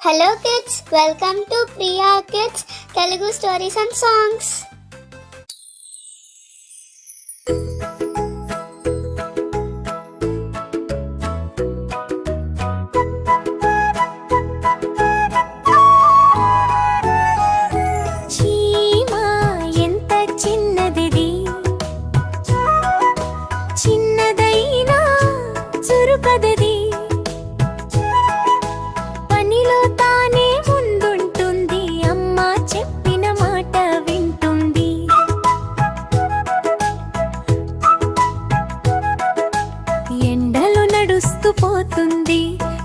Hello kids, welcome to Priya Kids Telugu Stories and Songs. చీమా ఎంత చిన్నదిది, చిన్నదైనా చురుకదది, పోతుంది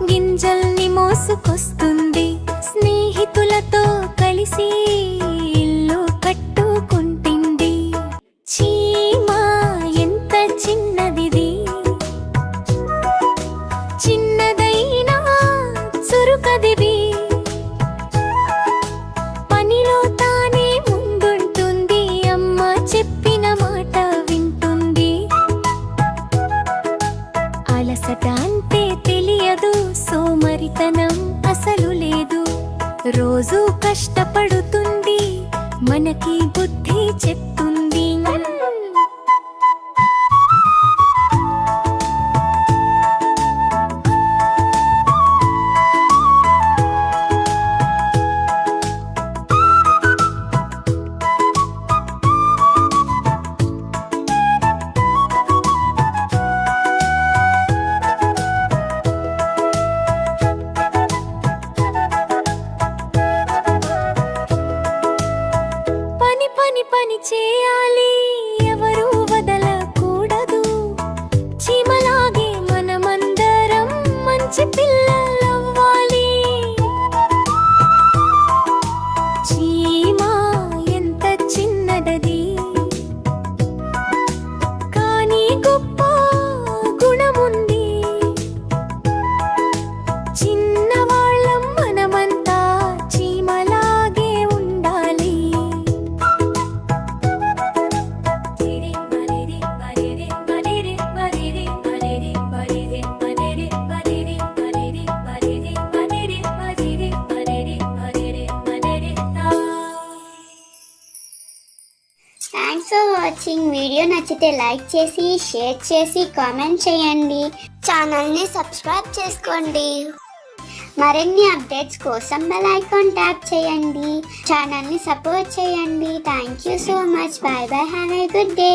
గింజల్ని మోసుకొస్తుంది, స్నేహితులతో కలిసి ఇల్లు కట్టుకుంటుంది. చీమా ఎంత చిన్నదిది, చిన్నదైనా చురుకదిది, పనిలో తానే ముందుంటుంది, అమ్మ చెప్పిన మాట వింటుంది. అలసట అంటే తెలియదు, సోమరితనం అసలు లేదు, రోజు కష్టపడుతుంది, మనకి బుద్ధి చెప్తుంది. పని చేయాలి, ఎవరు వదలకూడదు, చీమలాగే మనమందరం మంచి పిల్లలవ్వాలి. చీమా ఎంత చిన్నదది, కానీ గొప్ప గుణముంది. చిన్నవాళ్ళం మనమంతా చీమలాగే ఉండాలి. Thanks for watching. వీడియో నచ్చితే లైక్ చేసి, షేర్ చేసి, కామెంట్ చేయండి. ఛానల్ని సబ్స్క్రైబ్ చేసుకోండి. మరిన్ని అప్డేట్స్ కోసం బెల్ ఐకాన్ ట్యాప్ చేయండి. ఛానల్ని సపోర్ట్ చేయండి. Thank you so much. By by. Have a good day.